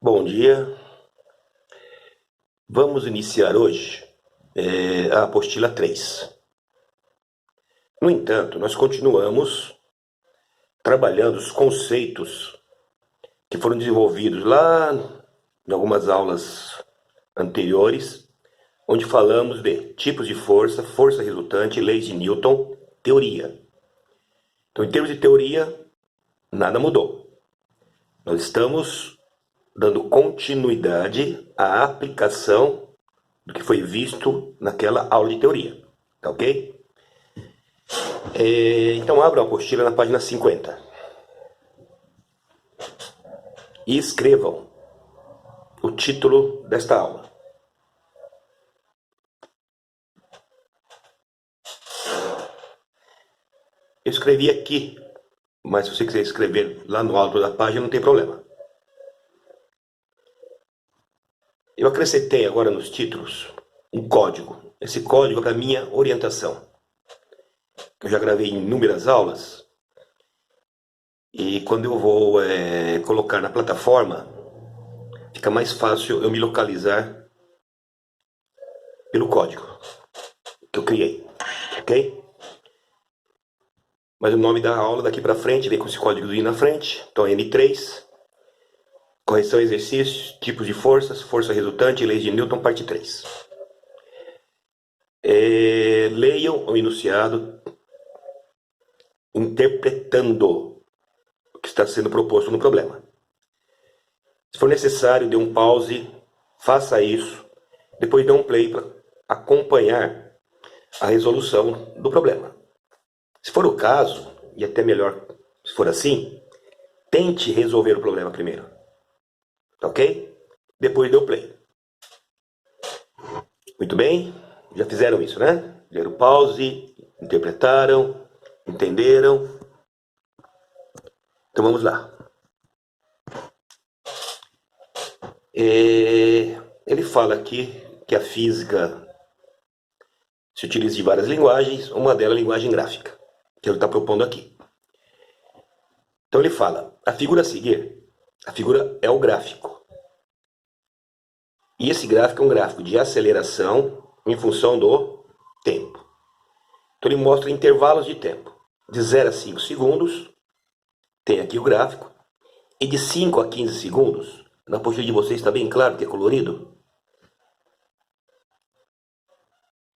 Bom dia, vamos iniciar hoje a apostila 3. No entanto, nós continuamos trabalhando os conceitos que foram desenvolvidos lá em algumas aulas anteriores, onde falamos de tipos de força, força resultante, leis de Newton, teoria. Então, em termos de teoria, nada mudou. Nós estamos dando continuidade à aplicação do que foi visto naquela aula de teoria, tá ok? Então abram a apostila na página 50 e escrevam o título desta aula. Eu escrevi aqui, mas se você quiser escrever lá no alto da página não tem problema. Eu acrescentei agora nos títulos um código. Esse código é para minha orientação. Eu já gravei inúmeras aulas e quando eu vou colocar na plataforma, fica mais fácil eu me localizar pelo código que eu criei, ok? Mas o nome da aula daqui para frente vem com esse código na frente, então N3, correção exercícios, tipos de forças, força resultante, leis de Newton, parte 3. Leiam o enunciado interpretando o que está sendo proposto no problema. Se for necessário, dê um pause, faça isso, depois dê um play para acompanhar a resolução do problema. Se for o caso, e até melhor se for assim, tente resolver o problema primeiro, ok? Depois dê o play. Muito bem, já fizeram isso, né? Deram pause, interpretaram, entenderam. Então vamos lá. Ele fala aqui que a física se utiliza de várias linguagens, uma delas é a linguagem gráfica, que ele está propondo aqui. Então ele fala, a figura a seguir, a figura é o gráfico. E esse gráfico é um gráfico de aceleração em função do tempo. Então ele mostra intervalos de tempo, de 0 a 5 segundos, tem aqui o gráfico, e de 5 a 15 segundos, na apostila de vocês está bem claro que é colorido,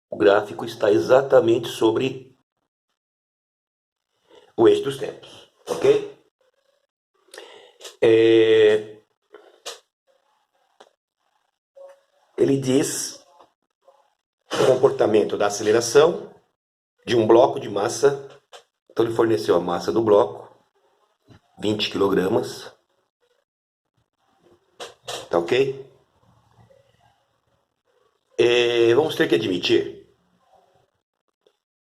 o gráfico está exatamente sobre o eixo dos tempos, ok? Ele diz o comportamento da aceleração de um bloco de massa. Então ele forneceu a massa do bloco, 20 kg, tá ok? Vamos ter que admitir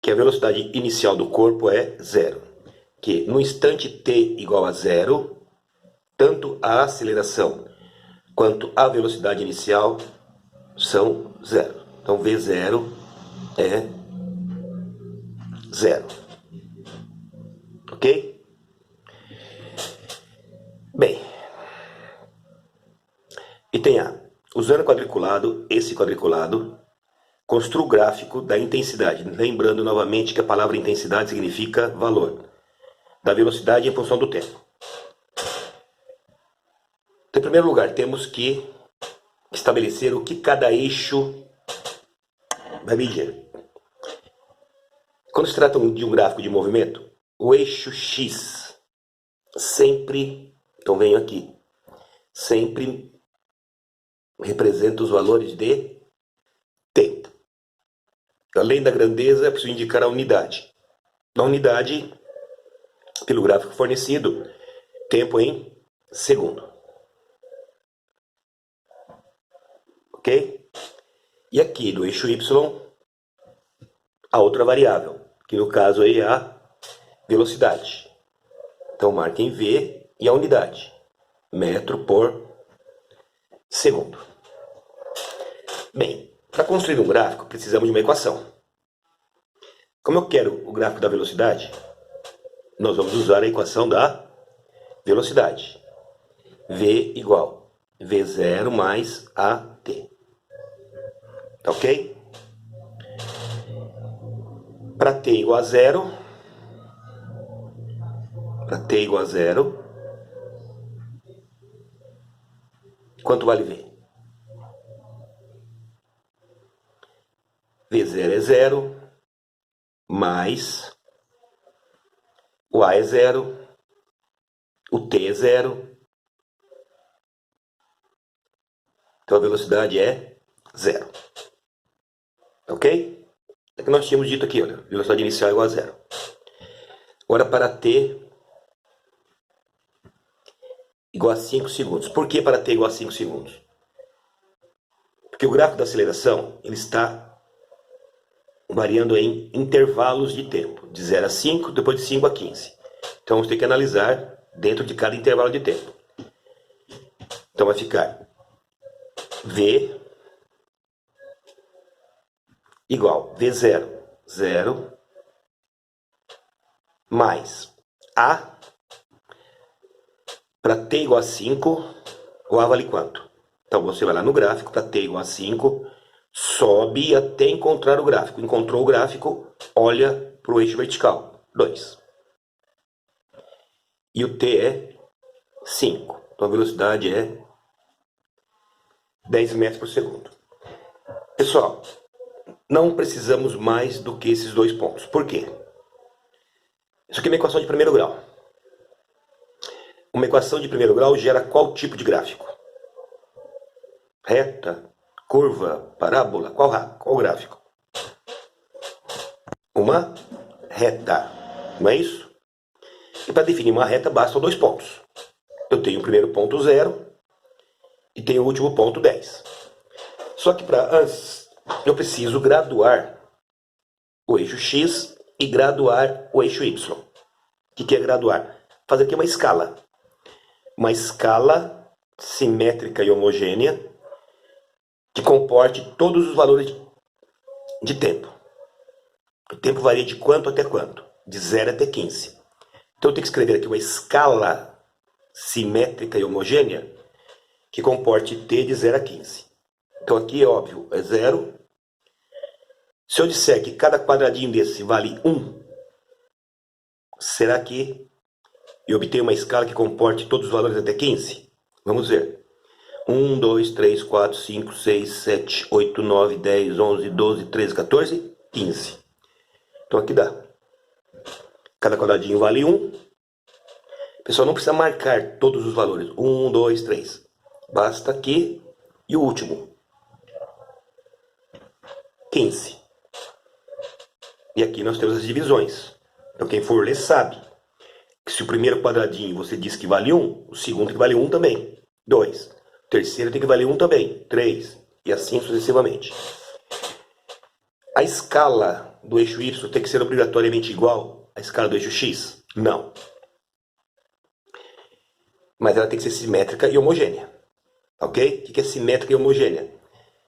que a velocidade inicial do corpo é zero, que no instante t igual a zero, tanto a aceleração quanto a velocidade inicial são zero. Então V0 é zero. Ok? Bem, e tem usando quadriculado, esse quadriculado, construa o gráfico da intensidade. Lembrando novamente que a palavra intensidade significa valor da velocidade em função do tempo. Então, em primeiro lugar, temos que estabelecer o que cada eixo vai medir. Quando se trata de um gráfico de movimento, o eixo X sempre, então venho aqui, sempre representa os valores de tempo. Além da grandeza, é preciso indicar a unidade. Na unidade, pelo gráfico fornecido, tempo em segundo. Ok? E aqui no eixo Y, a outra variável, que no caso aí é a velocidade. Então marquem V e a unidade, metro por segundo. Bem, para construir um gráfico precisamos de uma equação. Como eu quero o gráfico da velocidade, nós vamos usar a equação da velocidade. V igual V0 mais AT. Tá ok? Para T igual a zero, quanto vale V? V0 é zero, mais o A é zero, o T é zero, então a velocidade é zero. Ok? É que nós tínhamos dito aqui, olha, velocidade inicial é igual a zero. Agora para T igual a 5 segundos. Por que para T igual a 5 segundos? Porque o gráfico da aceleração ele está variando em intervalos de tempo, de 0 a 5, depois de 5 a 15. Então vamos ter que analisar dentro de cada intervalo de tempo. Então vai ficar V igual V0, 0, mais A, para T igual a 5, o A vale quanto? Então você vai lá no gráfico, para T igual a 5, sobe até encontrar o gráfico. Encontrou o gráfico, olha para o eixo vertical, 2. E o T é 5. Então a velocidade é 10 metros por segundo. Pessoal, não precisamos mais do que esses dois pontos. Por quê? Isso aqui é uma equação de primeiro grau. Uma equação de primeiro grau gera qual tipo de gráfico? Reta, curva, parábola, qual gráfico? Uma reta, não é isso? E para definir uma reta bastam dois pontos. Eu tenho o primeiro ponto 0 e tenho o último ponto 10. Só que para antes eu preciso graduar o eixo X e graduar o eixo Y. O que é graduar? Fazer aqui uma escala. Uma escala simétrica e homogênea que comporte todos os valores de tempo. O tempo varia de quanto até quanto? De 0 até 15. Então eu tenho que escrever aqui uma escala simétrica e homogênea que comporte t de 0 a 15. Então aqui é óbvio, é 0. Se eu disser que cada quadradinho desse vale 1, será que eu obtenho uma escala que comporte todos os valores até 15? Vamos ver. 1, 2, 3, 4, 5, 6, 7, 8, 9, 10, 11, 12, 13, 14, 15. Então aqui dá. Cada quadradinho vale 1. Pessoal, não precisa marcar todos os valores. 1, 2, 3. Basta aqui e o último. 15. E aqui nós temos as divisões. Então quem for ler sabe que se o primeiro quadradinho você diz que vale 1, o segundo tem que valer 1 também. 2. O terceiro tem que valer 1 também. 3. E assim sucessivamente. A escala do eixo Y tem que ser obrigatoriamente igual à escala do eixo X? Não. Mas ela tem que ser simétrica e homogênea. Ok? O que é simétrica e homogênea?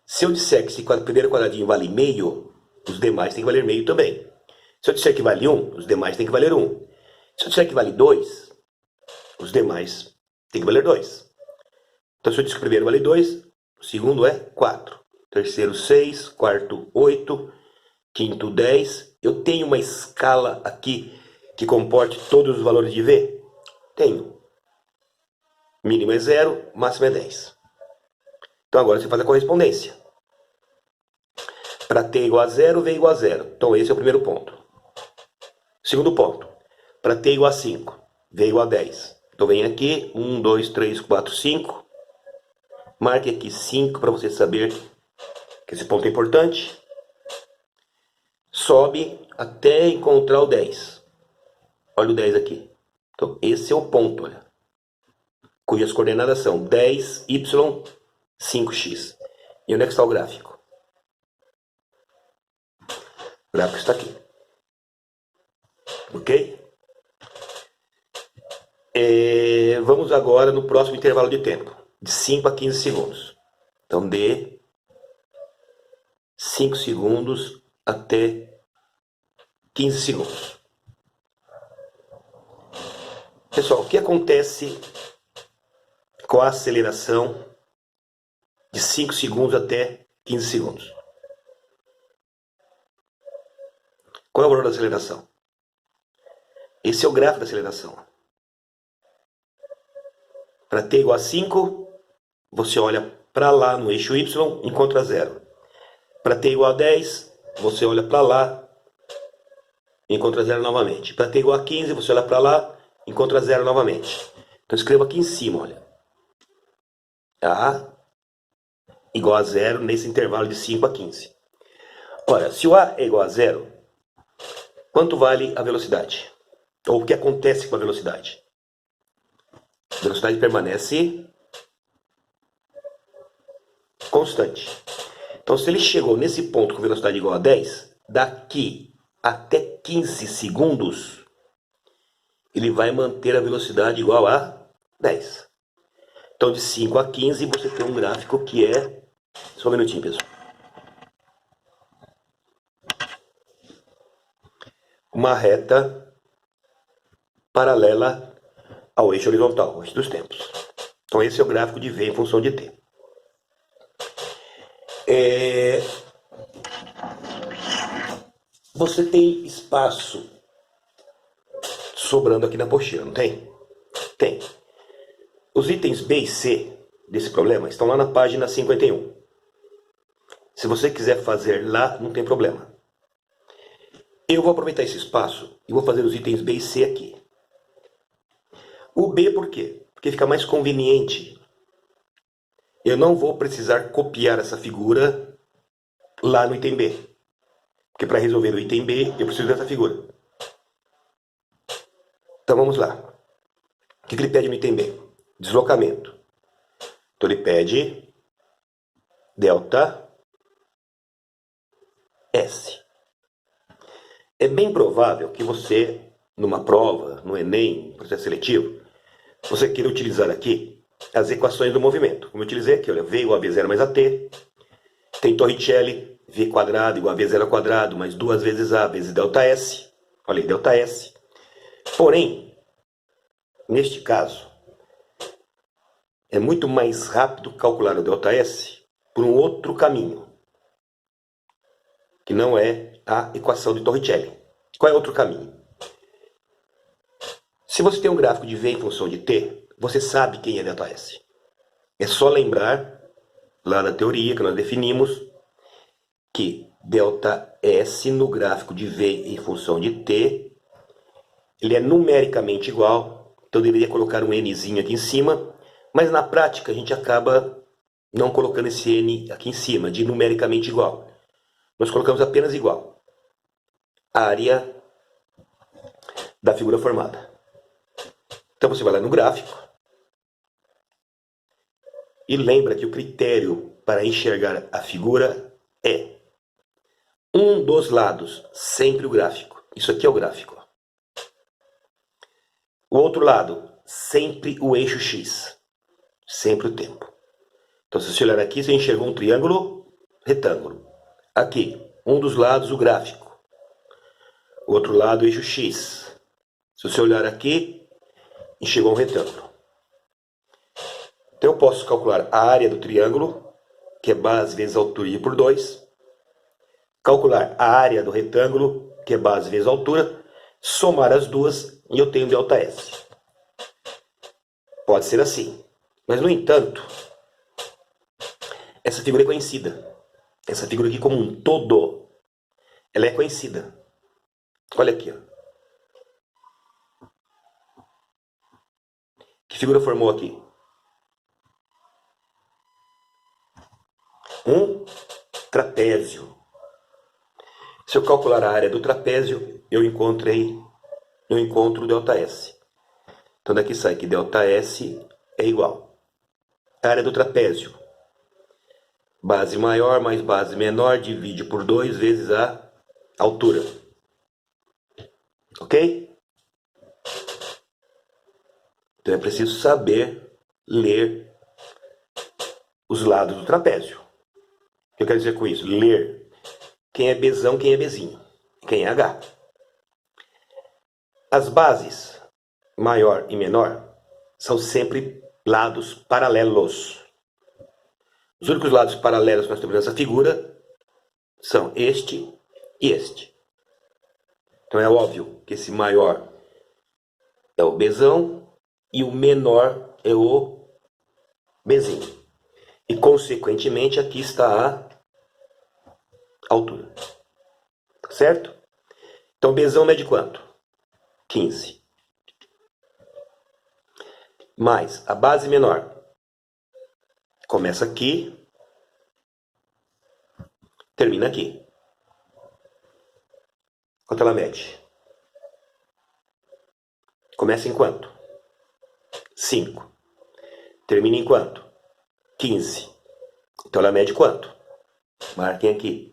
Se eu disser que esse primeiro quadradinho vale meio, os demais têm que valer meio também. Se eu disser que vale 1, os demais têm que valer 1. Se eu disser que vale 2, os demais têm que valer 2. Então se eu disser que o primeiro vale 2, o segundo é 4. Terceiro 6, quarto 8, quinto 10. Eu tenho uma escala aqui que comporte todos os valores de V? Tenho. Mínimo é 0, máximo é 10. Então agora você faz a correspondência. Para t igual a 0, v igual a 0. Então esse é o primeiro ponto. Segundo ponto. Para t igual a 5, v igual a 10. Então vem aqui, 1, 2, 3, 4, 5. Marque aqui 5 para você saber que esse ponto é importante. Sobe até encontrar o 10. Olha o 10 aqui. Então esse é o ponto, olha. Cujas coordenadas são 10, y, 5x. E onde é que está o gráfico? O gráfico está aqui. Ok? Vamos agora no próximo intervalo de tempo. De 5 a 15 segundos. Então, de 5 segundos até 15 segundos. Pessoal, o que acontece com a aceleração 5 segundos até 15 segundos. Qual é o valor da aceleração? Esse é o gráfico da aceleração. Para t igual a 5, você olha para lá no eixo y, encontra 0. Para t igual a 10, você olha para lá, encontra 0 novamente. Para t igual a 15, você olha para lá, encontra 0 novamente. Então escreva aqui em cima, olha. A igual a 0 nesse intervalo de 5 a 15. Ora, se o A é igual a 0, quanto vale a velocidade? Ou o que acontece com a velocidade? A velocidade permanece constante. Então, se ele chegou nesse ponto com velocidade igual a 10, daqui até 15 segundos, ele vai manter a velocidade igual a 10. Então, de 5 a 15, você tem um gráfico que é... Só um minutinho, pessoal. Uma reta paralela ao eixo horizontal, o eixo dos tempos. Então, esse é o gráfico de V em função de t. Você tem espaço sobrando aqui na apostila, não tem? Tem. Os itens B e C desse problema estão lá na página 51. Se você quiser fazer lá, não tem problema. Eu vou aproveitar esse espaço e vou fazer os itens B e C aqui. O B por quê? Porque fica mais conveniente. Eu não vou precisar copiar essa figura lá no item B. Porque para resolver o item B, eu preciso dessa figura. Então vamos lá. O que ele pede no item B? Deslocamento. Então ele pede delta S. É bem provável que você, numa prova, no Enem, processo seletivo, você queira utilizar aqui as equações do movimento. Como eu utilizei aqui, olha, V igual a V0 mais AT, tem Torricelli, V quadrado igual a V0 ao quadrado, mais 2 vezes A vezes delta S. Olha aí, delta S. Porém, neste caso, é muito mais rápido calcular o delta S por um outro caminho, que não é a equação de Torricelli. Qual é outro caminho? Se você tem um gráfico de V em função de t, você sabe quem é delta S. É só lembrar, lá na teoria que nós definimos, que delta S no gráfico de V em função de t, ele é numericamente igual, então eu deveria colocar um nzinho aqui em cima, mas na prática a gente acaba não colocando esse n aqui em cima, de numericamente igual. Nós colocamos apenas igual. Área da figura formada. Então você vai lá no gráfico e lembra que o critério para enxergar a figura é um dos lados, sempre o gráfico. Isso aqui é o gráfico. O outro lado, sempre o eixo X. Sempre o tempo. Então, se você olhar aqui, você enxergou um triângulo retângulo. Aqui, um dos lados, o gráfico. O outro lado, o eixo X. Se você olhar aqui, enxergou um retângulo. Então, eu posso calcular a área do triângulo, que é base vezes altura e por 2. Calcular a área do retângulo, que é base vezes altura. Somar as duas e eu tenho delta S. Pode ser assim. Mas, no entanto, essa figura é conhecida. Essa figura aqui como um todo, ela é conhecida. Olha aqui, ó. Que figura formou aqui? Um trapézio. Se eu calcular a área do trapézio, eu encontro o delta S. Então daqui sai que delta S é igual a área do trapézio. Base maior mais base menor divide por 2 vezes a altura. Ok? Então é preciso saber ler os lados do trapézio. O que eu quero dizer com isso? Ler quem é Bzão, quem é Bzinho, quem é H. As bases maior e menor são sempre lados paralelos. Os únicos lados paralelos que nós temos nessa figura são este e este. Então é óbvio que esse maior é o Bzão e o menor é o Bzinho. E, consequentemente, aqui está a altura. Certo? Então, o Bzão mede quanto? 15. Mais a base menor. Começa aqui. Termina aqui. Quanto ela mede? Começa em quanto? 5. Termina em quanto? 15. Então ela mede quanto? Marquem aqui.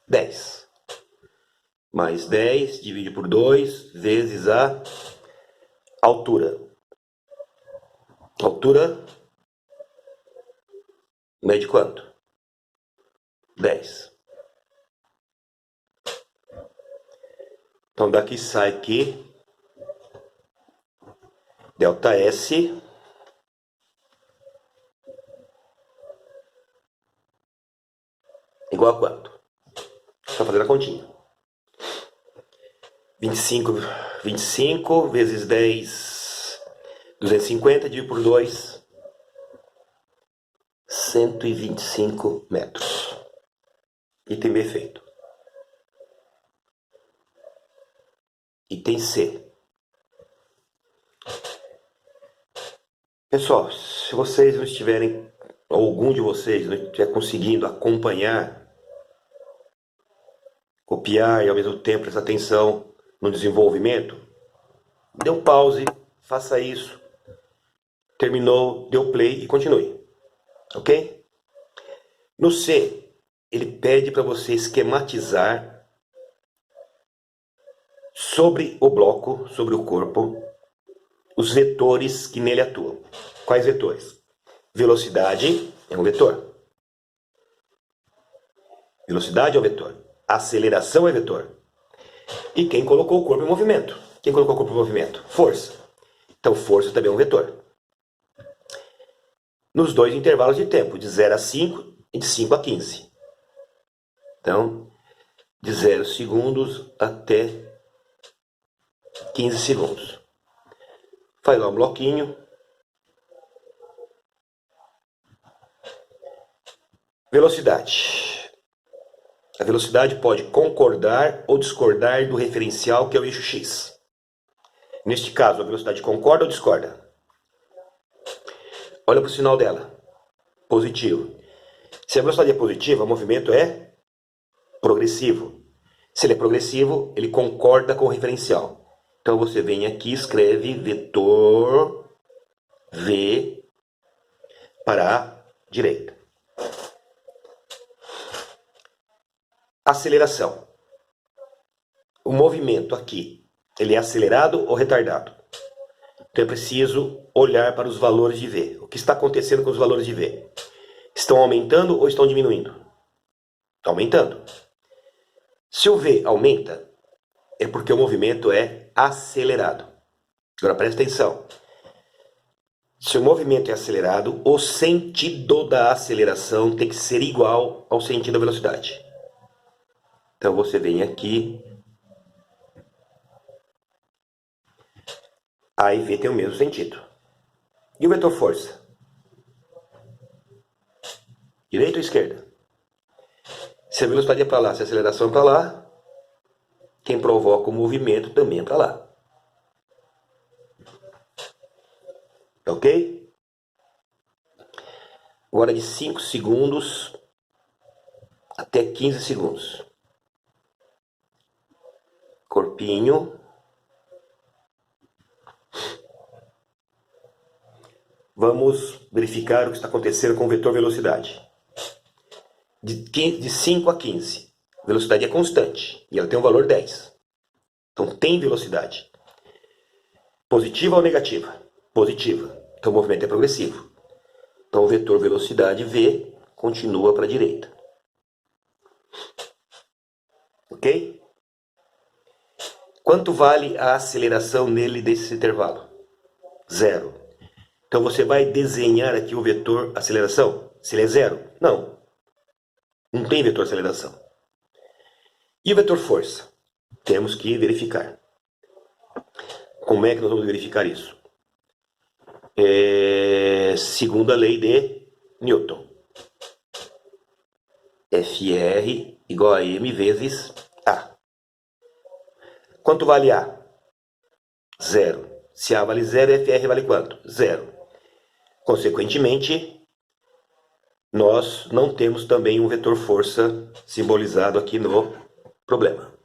10. Mais 10, divide por 2, vezes a altura. Altura mede quanto? 10. Então daqui sai aqui delta S igual a quanto? Só fazer a continha. 25 vezes 10, 250, dividido por 2, 125 metros. Item B feito. Item C. Pessoal, se vocês não estiverem, ou algum de vocês não estiver conseguindo acompanhar, copiar e ao mesmo tempo prestar atenção no desenvolvimento, dê um pause, faça isso, terminou, dê o play e continue. Ok? No C, ele pede para você esquematizar sobre o bloco, sobre o corpo, os vetores que nele atuam. Quais vetores? Velocidade é um vetor. Velocidade é um vetor. Aceleração é vetor. E quem colocou o corpo em movimento? Quem colocou o corpo em movimento? Força. Então força também é um vetor. Nos dois intervalos de tempo, de 0 a 5 e de 5 a 15. Então, de 0 segundos até 15 segundos. Faz lá um bloquinho. Velocidade. A velocidade pode concordar ou discordar do referencial, que é o eixo x. Neste caso, a velocidade concorda ou discorda? Olha para o sinal dela. Positivo. Se a velocidade é positiva, o movimento é progressivo. Se ele é progressivo, ele concorda com o referencial. Então você vem aqui e escreve vetor V para a direita. Aceleração. O movimento aqui, ele é acelerado ou retardado? Então é preciso olhar para os valores de V. O que está acontecendo com os valores de V? Estão aumentando ou estão diminuindo? Está aumentando. Se o V aumenta, é porque o movimento é acelerado. Agora presta atenção. Se o movimento é acelerado, o sentido da aceleração tem que ser igual ao sentido da velocidade. Então você vem aqui, A e V tem o mesmo sentido. E o vetor força? Direita ou esquerda? Se a velocidade é para lá, se a aceleração é para lá, quem provoca o movimento também é para lá. Ok? Agora de 5 segundos até 15 segundos. Corpinho. Vamos verificar o que está acontecendo com o vetor velocidade. De 5 a 15. A velocidade é constante e ela tem um valor 10. Então tem velocidade. Positiva ou negativa? Positiva. Então o movimento é progressivo. Então o vetor velocidade V continua para a direita. Ok? Quanto vale a aceleração nele desse intervalo? 0. Então você vai desenhar aqui o vetor aceleração. Se ele é zero? Não. Não tem vetor aceleração. E o vetor força? Temos que verificar. Como é que nós vamos verificar isso? Segundo a lei de Newton. Fr igual a m vezes A. Quanto vale A? Zero. Se A vale zero, Fr vale quanto? Zero. Consequentemente, nós não temos também um vetor força simbolizado aqui no problema.